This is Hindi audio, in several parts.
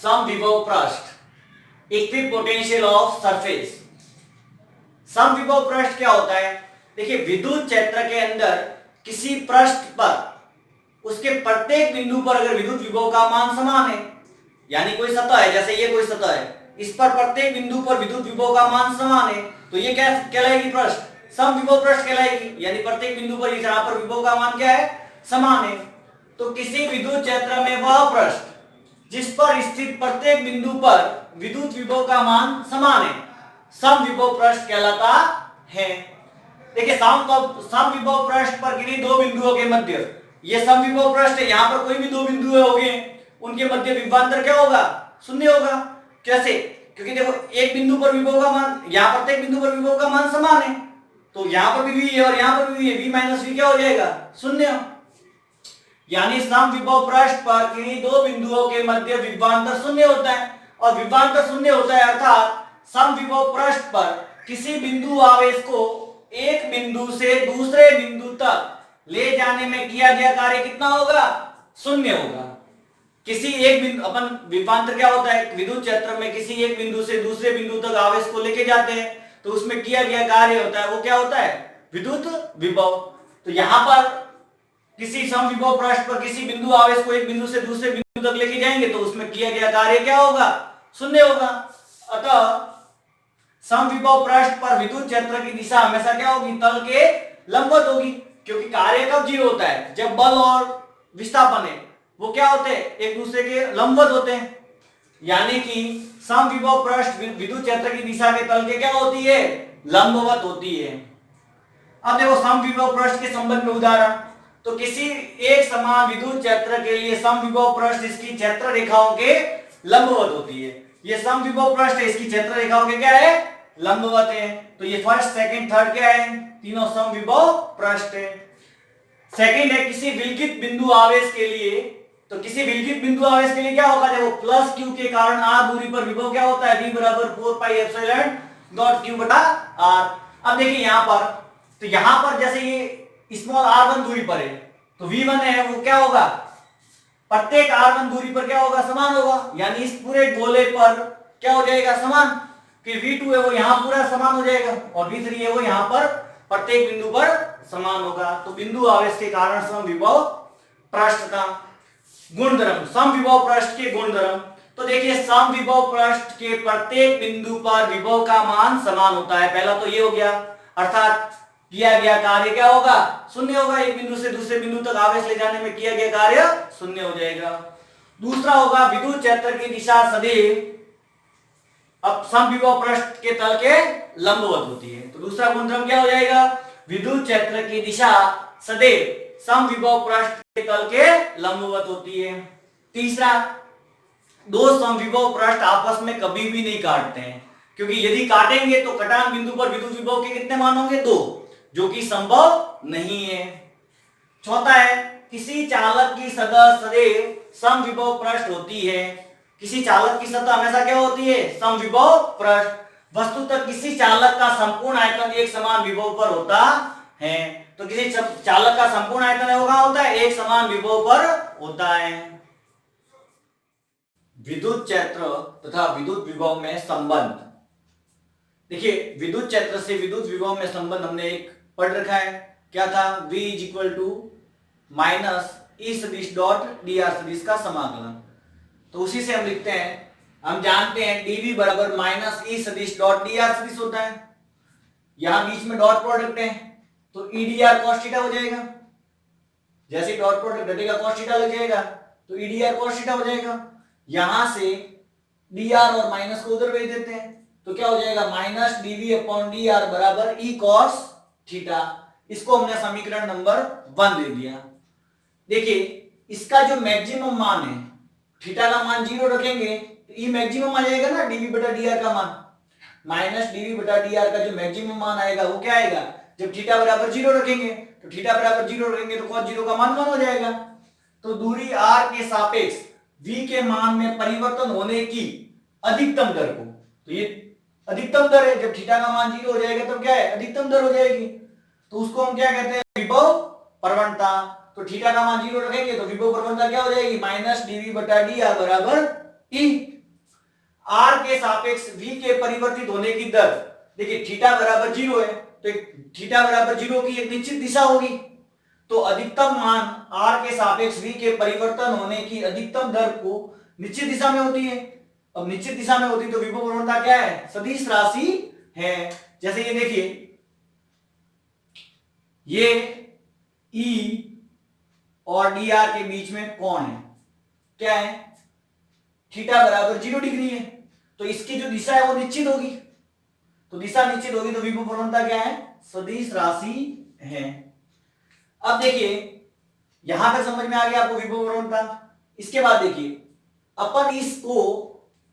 समविभव पृष्ठ, इक्विपोटेंशियल ऑफ सरफेस। समविभव पृष्ठ क्या होता है? देखिए, विद्युत क्षेत्र के अंदर किसी पृष्ठ पर उसके प्रत्येक बिंदु पर अगर विद्युत विभव का मान समान है, यानी कोई सतह है, जैसे ये कोई सतह है, इस पर प्रत्येक बिंदु पर विद्युत विभव का मान समान है, तो ये क्या कहलाएगी? पृष्ठ, समविभव पृष्ठ कहलाएगी। यानी प्रत्येक बिंदु पर जहां पर विभव का मान क्या है? समान है। तो किसी विद्युत क्षेत्र में वह पृष्ठ जिस पर स्थित प्रत्येक बिंदु पर विद्युत विभव का मान समान है, समविभव पृष्ठ कहलाता है। देखिए, समविभव पृष्ठ पर किन्हीं दो बिंदुओं के मध्य, ये समविभव पृष्ठ है, यहां पर कोई भी दो बिंदु होंगे, उनके मध्य विभवांतर क्या होगा? शून्य होगा। कैसे? क्योंकि देखो, एक बिंदु पर विभव का मान, यहां प्रत्येक बिंदु पर विभव का मान समान है, तो यहां पर भी v है और यहां पर भी v है, v माइनस v क्या हो जाएगा? शून्य। यानी समविभव पृष्ठ पर किन्हीं दो बिंदुओं के मध्य विभवांतर शून्य होता है, और विभवांतर शून्य होता है अर्थात समविभव पृष्ठ पर किसी बिंदु आवेश को एक बिंदु से दूसरे बिंदु तक ले जाने में किया गया कार्य कितना होगा? शून्य होगा। किसी एक बिंदु, अपन विभवांतर क्या होता है? विद्युत क्षेत्र में किसी एक बिंदु से दूसरे बिंदु तक आवेश को लेके जाते हैं, तो उसमें किया गया कार्य होता है, वो क्या होता है? विद्युत विभव। तो यहां पर किसी समविभव पृष्ठ पर किसी बिंदु आवेश को एक बिंदु से दूसरे बिंदु तक लेके जाएंगे, तो उसमें किया गया कार्य क्या होगा? शून्य होगा। अतः समविभव पृष्ठ पर विद्युत क्षेत्र की दिशा हमेशा क्या होगी? तल के लंबवत होगी, क्योंकि कार्य कब जीरो होता है? जब बल और विस्थापन है वो क्या होते हैं? एक दूसरे के लंबवत होते हैं। यानी कि समविभव पृष्ठ विद्युत क्षेत्र की दिशा के तल के क्या होती है? लंबवत होती है। अब देखो, समविभव पृष्ठ के संबंध में उदाहरण, तो किसी एक समान विद्युत क्षेत्र के लिए समविभव पृष्ठ इसकी क्षेत्र रेखाओं के लंबवत होती है। ये समविभव पृष्ठ है, इसकी क्षेत्र रेखाओं के क्या है? लंबवत है। तो ये फर्स्ट, सेकंड, थर्ड क्या है? तीनों समविभव पृष्ठ है। सेकंड है, किसी विलगित बिंदु आवेश के लिए, तो किसी विलगित बिंदु आवेश के लिए क्या होगा? देखो, प्लस क्यू के कारण r दूरी पर विभव क्या होता है? v बराबर 4 पाई एप्सिलॉन डॉट q बटा r। अब देखिए यहां पर, तो यहां पर जैसे ये स्मॉल r1 दूरी पर है, तो v1 है वो क्या होगा? प्रत्येक r1 दूरी पर क्या होगा? समान होगा। यानी इस पूरे गोले पर क्या हो जाएगा? समान। फिर v2 है वो यहां पूरा समान हो जाएगा, और v3 है वो यहां पर प्रत्येक बिंदु पर समान होगा। तो बिंदु आवेश के कारण समविभव पृष्ठ का गुणधर्म, समविभव पृष्ठ के गुणधर्म। तो देखिए, समविभव पृष्ठ के प्रत्येक बिंदु पर विभव का मान समान होता है। पहला तो ये हो गया, अर्थात किया गया कार्य क्या होगा? शून्य होगा। एक बिंदु से दूसरे बिंदु तक आवेश ले जाने में किया गया कार्य शून्य हो जाएगा। दूसरा होगा, विद्युत क्षेत्र की दिशा सदैव अब समविभव पृष्ठ के तल के लंबवत होती है। तो दूसरा गुणधर्म क्या हो जाएगा? विद्युत क्षेत्र की दिशा सदैव समविभव पृष्ठ के तल के लंबवत होती है। तीसरा, दो समविभव पृष्ठ आपस में कभी भी नहीं काटते हैं, क्योंकि यदि काटेंगे तो कटान बिंदु पर विद्युत विभव के कितने मान होंगे? 2, जो कि संभव नहीं है। चौथा है, किसी चालक की सतह सदैव समविभव पृष्ठ होती है। किसी चालक की सतह हमेशा क्या होती है? समविभव पृष्ठ। वस्तुतः किसी चालक का संपूर्ण आयतन एक समान विभव पर होता है। तो किसी चालक का संपूर्ण आयतन है वो कहां होता है? एक समान विभव पर होता है। विद्युत क्षेत्र तथा विद्युत विभव में संबंध। देखिए, विद्युत क्षेत्र से विद्युत विभव में संबंध हमने एक पढ़ रखा है। क्या था? V इक्वल टू माइनस ई सदिश डॉट डी आर सदिश का समाकलन। तो उसी से हम लिखते हैं, हम जानते हैं dv बराबर माइनस ई सदिश डॉट डी आर सदिश होता है। यहां बीच में डॉट प्रोडक्ट है, तो E D R cos theta हो जाएगा। जैसे डॉट प्रोडक्ट घटेगा कॉस थीटा लग जाएगा, तो E D R cos theta हो जाएगा। यहां से डी आर और माइनस को उधर भेज देते हैं, तो क्या हो जाएगा? Minus DV upon D R बराबर ई कॉस थीटा। इसको हमने समीकरण नंबर 1 ले लिया। देखिए, इसका जो मैक्सिमम मान है, थीटा का मान 0 रखेंगे तो ई मैक्सिमम आ जाएगा ना, डीवी बटा डी आर का मान। माइनस डीवी बटा डी आर का जो मैक्सिमम मान आएगा वो क्या आएगा? जब थीटा बराबर 0 रखेंगे, तो थीटा बराबर 0 रखेंगे तो cos 0 का मान 1 हो जाएगा। तो दूरी r के सापेक्ष v के मान में परिवर्तन होने की अधिकतम दर को, तो ये अधिकतम दर है, जब थीटा का मान 0 हो जाएगा तब क्या है? अधिकतम दर हो जाएगी। तो उसको हम क्या कहते हैं? विभव प्रवणता। तो थीटा का मान 0 रखेंगे तो विभव प्रवणता क्या हो जाएगी? माइनस डीवी बटा डी आर बराबर ई। आर के सापेक्ष v के परिवर्तित होने की दर, देखिए थीटा बराबर 0 है, तो थीटा बराबर 0 की एक निश्चित दिशा होगी, तो अधिकतम मान r के सापेक्ष v के परिवर्तन होने की अधिकतम दर को निश्चित दिशा में होती है। अब निश्चित दिशा में होती तो विभव प्रवणता क्या है, सदिश राशि है। जैसे ये देखिए, ये E और dr के बीच में कोण है, क्या है, थीटा बराबर 0 डिग्री है, तो इसकी जो दिशा है वो निश्चित होगी, तो दिशा निश्चित होगी तो विभव प्रवणता क्या है, सदिश राशि है। अब देखिए यहां तक समझ में आ गया आपको विभव प्रवणता। इसके बाद देखिए अपन इसको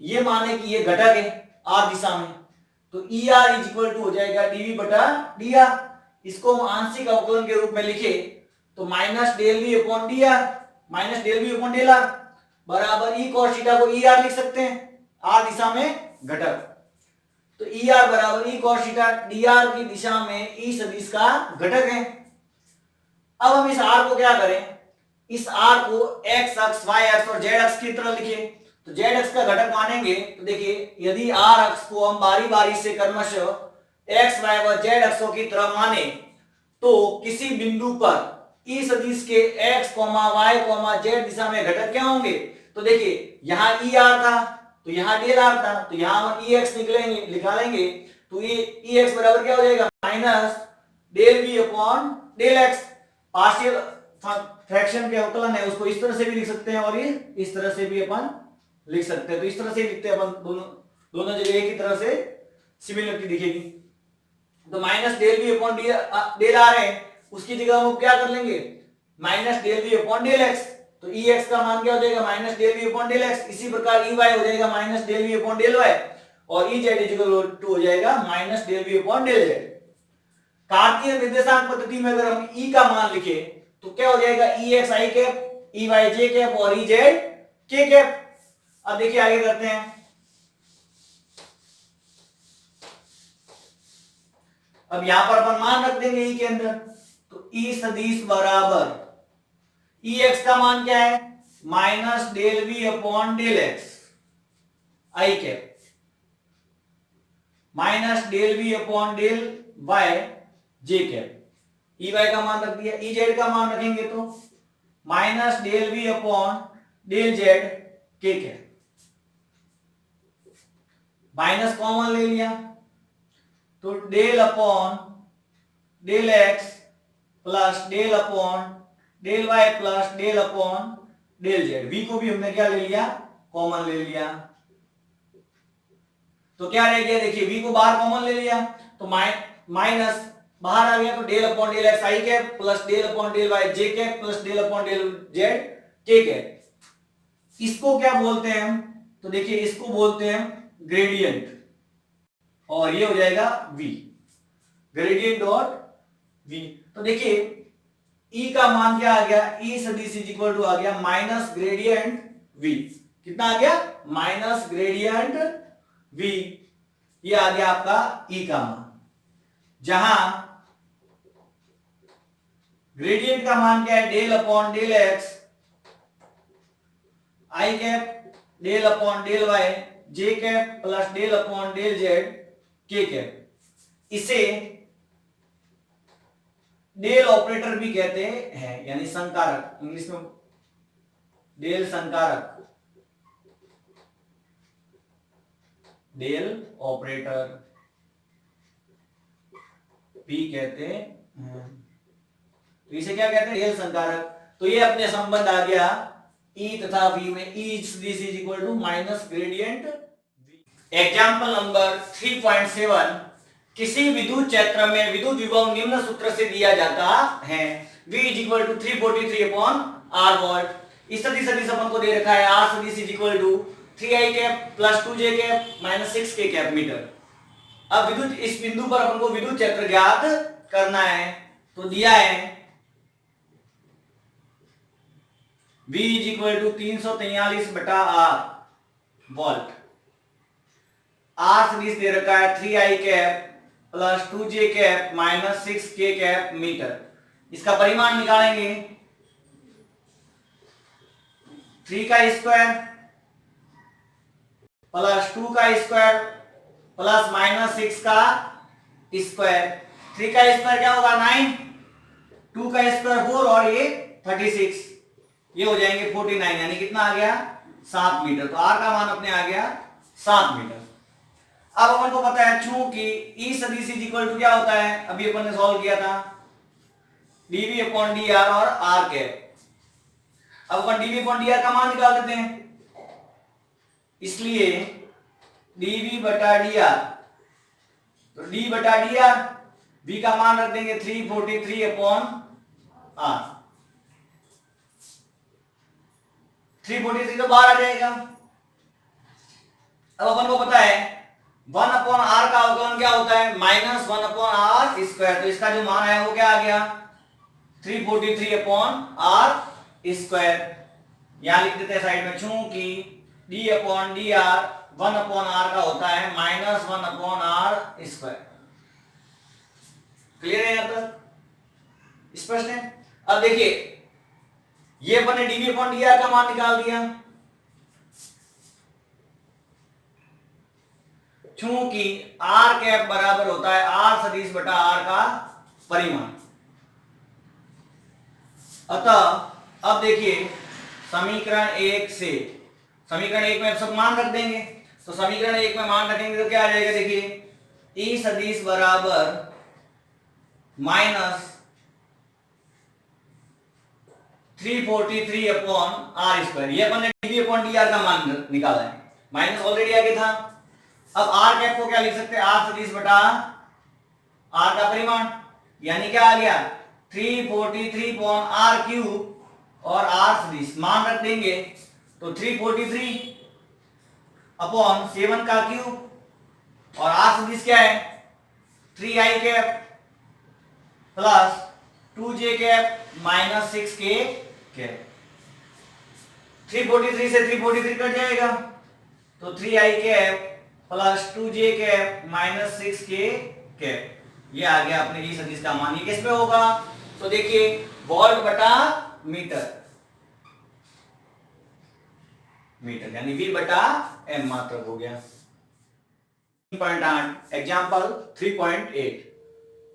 ये माने कि ये घटक है r दिशा में, तो E R is equal to हो जाएगा dv बटा dr। इसको हम आंशिक अवकलन के रूप में लिखे तो minus del V upon D R, minus del V upon del R बराबर ई cos थीटा को ई आर लिख सकते हैं, आर दिशा में घटक, तो ई आर बराबर E cos theta D R की दिशा में ई सदिश का घटक है। अब हम इस आर को क्या करें, इस आर को x अक्ष, y अक्ष और z अक्ष की तरह लिखे, तो z अक्ष का घटक मानेंगे तो देखिए यदि r अक्ष को हम बारी बारी से क्रमशः x, y व z अक्षों की तरह माने तो किसी बिंदु पर ई सदिश के x, y, z दिशा में घटक क्या होंगे, तो देखिए यहाँ ई आर था तो यहाँ डेल आर था, तो यहाँ हम ई एक्स निकालेंगे तो ई एक्स बराबर क्या हो जाएगा, minus del V upon del X. Partial fraction के अवकलन है उसको इस तरह से भी लिख सकते हैं और ये इस तरह से भी अपन लिख सकते हैं, तो इस तरह से लिखते हैं अपन, दोनों जगह एक ही तरह से सिमिलरिटी दिखेगी। तो minus del V upon del R है, उसकी जगह हम क्या कर लेंगे, minus del V upon del X, तो ई एक्स का मान क्या हो जाएगा, minus del V upon del X. इसी प्रकार ई वाई हो जाएगा minus del V upon del Y, और ई जेड इक्वल टू हो जाएगा minus del V upon del Z. कार्तीय निर्देशांक पद्धति में अगर हम ई का मान लिखे तो क्या हो जाएगा, ई x I cap, E Y J cap और ई जेड के कैप। अब देखिए आगे करते हैं, अब यहां पर अपन मान रख देंगे ई के अंदर, तो ई सदिश बराबर ई एक्स का मान क्या है, minus del V upon del X I cap, minus del V upon del Y J cap. E Y का मान रख दिया, ई जेड का मान रखेंगे तो minus del V upon del Z K cap, minus common ले लिया तो del upon del X plus del upon del Y plus del upon del Z. V को भी हमने क्या ले लिया, कॉमन ले लिया, तो क्या रह गया, देखिए वी को बाहर कॉमन ले लिया तो माइनस बाहर आ गया, तो del upon del X I cap plus del upon del Y J cap plus del upon del Z K cap. इसको क्या बोलते हैं हम, तो देखिए इसको बोलते हैं ग्रेडियंट, और ये हो जाएगा v, ग्रेडियंट डॉट v। तो देखिए e का मान क्या आ गया, e सदिश इज इक्वल टू आ गया माइनस ग्रेडियंट v, कितना आ गया, माइनस ग्रेडियंट v, ये आ गया आपका e का मान, जहां ग्रेडियंट का मान क्या है, del upon del X I cap del upon del Y J cap plus del upon del Z K cap. इसे डेल ऑपरेटर भी कहते हैं, यानी संकारक, इंग्लिश में डेल संकारक, डेल ऑपरेटर भी कहते हैं, तो इसे क्या कहते हैं, डेल संकारक। तो ये अपने संबंध आ गया E तथा V में, E this is equal to minus gradient V। Example number 3.7, किसी विद्युत क्षेत्र में विद्युत विभव निम्न सूत्र से दिया जाता है, V is equal to 343 upon R volt. इस सदिश अपन को दे रखा है, R सदिश is equal to 3i cap plus 2j cap minus 6k cap metre. अब विद्युत, इस बिंदु पर अपन को विद्युत क्षेत्र ज्ञात करना है, तो दिया है V इज इक्वल टू 343 बटा R वोल्ट, R सदिश दे रखा है 3i cap plus 2j cap minus 6k cap metre. इसका परिमाण निकालेंगे, 3 का स्क्वायर प्लस 2 का स्क्वायर प्लस माइनस 6 का स्क्वायर। 3 का स्क्वायर क्या होगा 9, 2 का स्क्वायर 4 और ये 36, ये हो जाएंगे 49, यानी कितना आ गया 7 मीटर। तो आर का मान अपने आ गया 7 मीटर। अब अपन को पता है चूंकि ई सदिश इज इक्वल टू क्या होता है, अभी अपन ने सॉल्व किया था dv अपॉन dr और r कैप। अब अपन dv अपॉन dr का मान निकाल देते हैं, इसलिए dv बटा dr, तो d बटा dr, v का मान रख देंगे 343 अपॉन r। 343 तो बाहर आ जाएगा। अब अपन को पता है 1 अपॉन आर का अवकलन क्या होता है माइनस 1 अपॉन आर स्क्वायर, तो इसका जो मान है वो क्या आ गया 343 अपॉन आर स्क्वायर। यहां लिख देते हैं साइड में, चूंकि d upon D R 1 upon R का होता है minus 1 upon R square. Clear है यहां तक, स्पष्ट है। अब देखिए ये अपन ने dv अपॉन dr का मान निकाल दिया, चूंकि r कैप बराबर होता है r सदिश बटा r का परिमाण। अतः अब देखिए समीकरण 1 से, समीकरण 1 में सब मान रख देंगे, तो समीकरण 1 में मान रखेंगे तो क्या आ जाएगा, देखिए e सदिश बराबर माइनस 343 अपॉन आर स्क्वायर। ये अपन ने dv अपॉन dr का मान निकाला है, माइनस ऑलरेडी आगे था। अब r कैप को क्या लिख सकते हैं, r सदिश बटा r का परिमाण, यानी क्या आ गया 343 अपॉन r क्यूब और r सदिश मान रख देंगे, तो 343 अपॉन 7 का क्यूब और r सदिश क्या है 3i cap plus 2j cap minus 6k cap. 343 से 343 कट जाएगा, तो 3i cap plus 2j cap minus 6k cap, ये आ गया अपने ई सदिश का मान। ये किस पे होगा, तो देखिए वोल्ट बटा मीटर, मीटर यानी v बटा m मात्रक हो गया। 3.8 एग्जांपल 3.8,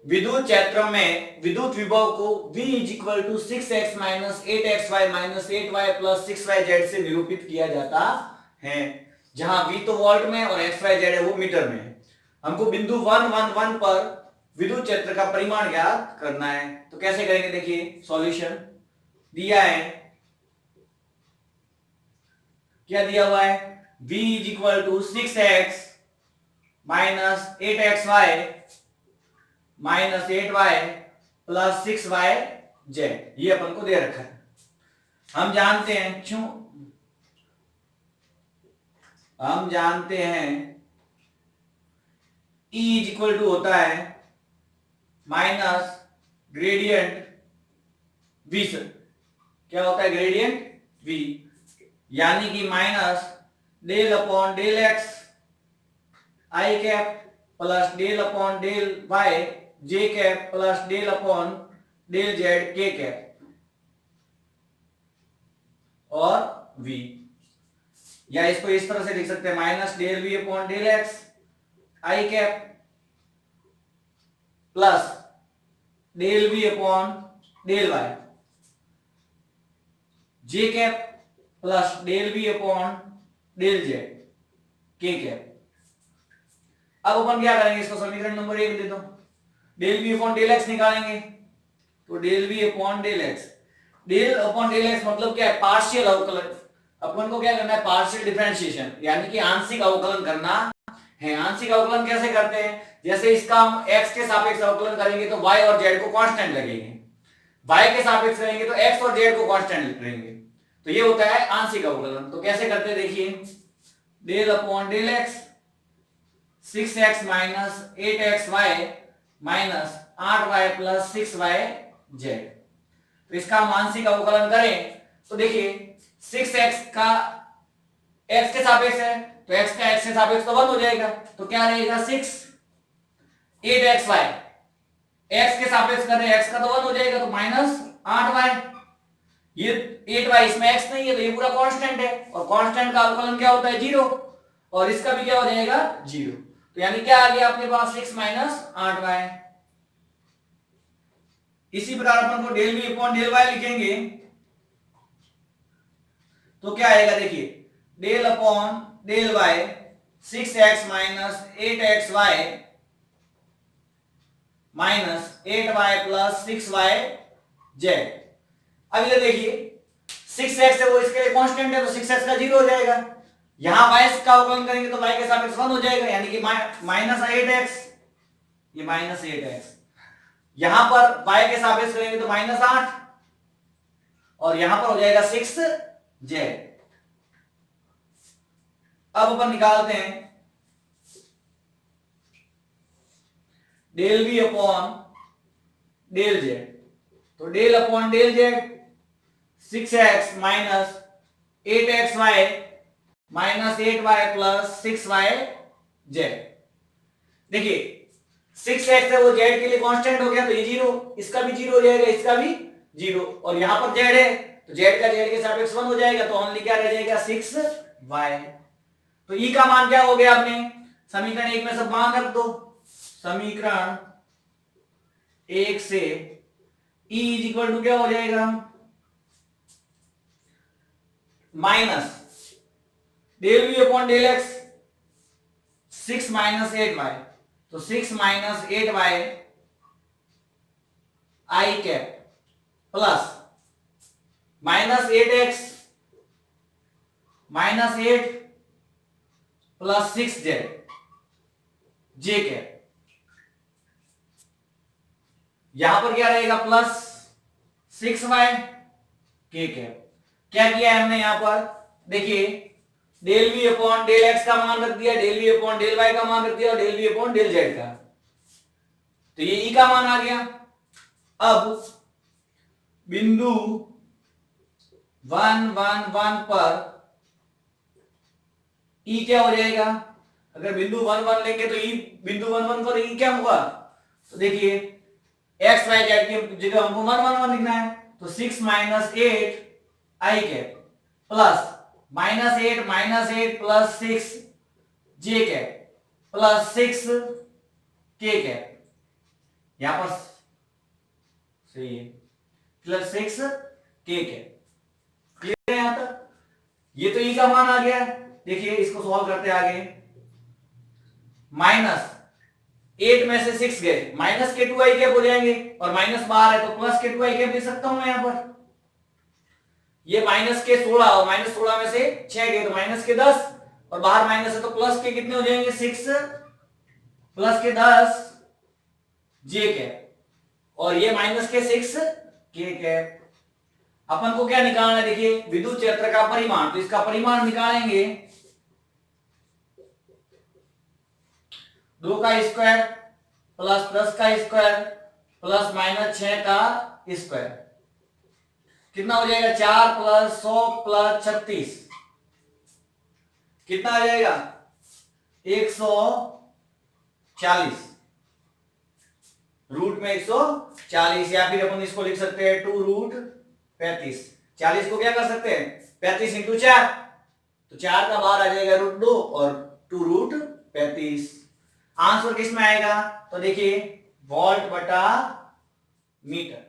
विद्युत क्षेत्र में विद्युत विभव को v is equal to 6x minus 8xy minus 8y plus 6yz से निरूपित किया जाता है, जहां v तो वोल्ट में और xyz है वो मीटर में है। हमको बिंदु 1 1 1 पर विद्युत क्षेत्र का परिमाण ज्ञात करना है, तो कैसे करेंगे, देखिए सॉल्यूशन दिया है, क्या दिया हुआ है v is equal to 6x minus 8xy minus 8y plus 6yz, ये अपन को दे रखा है। हम जानते हैं E इज इक्वल टू होता है माइनस ग्रेडियंट v, क्या होता है ग्रेडियंट v, यानी कि minus del upon del x i cap plus del upon del y j cap plus del upon del z k cap और v, या इसको इस तरह से लिख सकते हैं minus del v upon del x i cap plus del v upon del y j cap plus del v upon del z k cap. अब अपन क्या करेंगे, इसको समीकरण नंबर 1 दे दो, del v upon del x निकालेंगे, तो del v upon del x, del upon del x मतलब क्या है पार्शियल अवकलन। अपन को क्या करना है पार्शियल डिफरेंशिएशन, यानी कि आंशिक अवकलन करना है। आंशिक अवकलन कैसे करते हैं, जैसे इसका हम x के सापेक्ष अवकलन करेंगे तो y और z को कांस्टेंट लगेंगे, y के सापेक्ष करेंगे तो x और z को कांस्टेंट लगेंगे, तो ये होता है आंशिक अवकलन। तो कैसे करते हैं, देखिए del upon del x 6x minus 8xy minus 8y plus 6yz, तो इसका हम आंशिक अवकलन करें तो देखिए 6x का x के सापेक्ष है, तो x का x के सापेक्ष तो 1 हो जाएगा, तो क्या रहेगा 6 8xy, x के सापेक्ष कर रहे हैं x का तो 1 हो जाएगा, तो माइनस 8y, ये 8y इसमें x नहीं है तो ये पूरा कांस्टेंट है, और कांस्टेंट का अवकलन क्या होता है 0, और इसका भी क्या हो जाएगा 0। तो यानी क्या आ गया अपने पास 6 माइनस 8y। इसी प्रकार अपन को del v upon del y लिखेंगे तो क्या आएगा देखिए, del upon del y 6x minus 8xy minus 8y plus 6y Z. अब इधर देखिए 6x है वो इसके लिए कांस्टेंट है तो 6x का 0 हो जाएगा। यहां y का अवकलन करेंगे तो y के सापेक्ष 1 हो जाएगा, यानी कि माइनस 8x, ये माइनस 8x। यहां पर y के सापेक्ष करेंगे तो माइनस 8 और यहां पर हो जाएगा 6z। अब अपन निकालते हैं del v upon del z। तो del upon del z 6x minus 8xy minus 8y plus 6y z. देखिए 6x है वो z के लिए कांस्टेंट हो गया तो ये 0, इसका भी 0 हो जाएगा, इसका भी 0 और यहां पर z है तो z का z के सापेक्ष 1 हो जाएगा तो ओनली क्या रह जाएगा 6y। तो e का मान क्या हो गया आपने समीकरण 1 में सब मान रख दो। समीकरण 1 से e इज इक्वल टू क्या हो जाएगा minus del v upon del x 6 minus 8y, तो 6 minus 8y I cap plus minus 8x minus 8 plus 6z J cap. यहां पर क्या रहेगा प्लस 6y के कैप। क्या किया है हमने यहां पर देखिए del v upon del x का मान रख दिया, del v upon del y का मान रख दिया और del v upon del z का, तो ये e का मान आ गया। अब बिंदु 1 1 1 पर e क्या हो जाएगा, अगर बिंदु 1 1 लेंगे तो e बिंदु 1 1 पर e क्या होगा, तो देखिए x y z की जगह हमको 1 1 1 लिखना है तो 6 माइनस 8 आई कैप प्लस माइनस 8 प्लस 6 जे कैप प्लस 6 के कैप, यहां पर सही है प्लस 6 के कैप। क्लियर है यहां तक? ये तो ई का मान आ गया। देखिए इसको सॉल्व करते आगे, माइनस 8 में से 6 गए, माइनस के 2 आई कैप हो जाएंगे और माइनस बाहर है तो प्लस के 2 आई कैप ले सकता हूं मैं यहां पर। ये माइनस के 16 और माइनस 16 में से 6 गए तो माइनस के 10 और बाहर माइनस है तो प्लस के कितने हो जाएंगे 6 प्लस के 10 जे कैप और ये माइनस के 6 के कैप। अपन को क्या निकालना है देखिए विद्युत क्षेत्र का परिमाण, तो इसका परिमाण निकालेंगे 2 का स्क्वायर प्लस 10 का स्क्वायर प्लस माइनस 6 का स्क्वायर, कितना हो जाएगा 4 प्लस 100 प्लस 36, कितना आ जाएगा 140 रूट में 140, या फिर अपन इसको लिख सकते हैं 2 रूट 35। 40 को क्या कर सकते हैं 35 इंटू 4, तो 4 का बाहर आ जाएगा रूट 2 और 2 रूट 35। आंसर किस में आएगा तो देखिए वोल्ट बटा मीटर।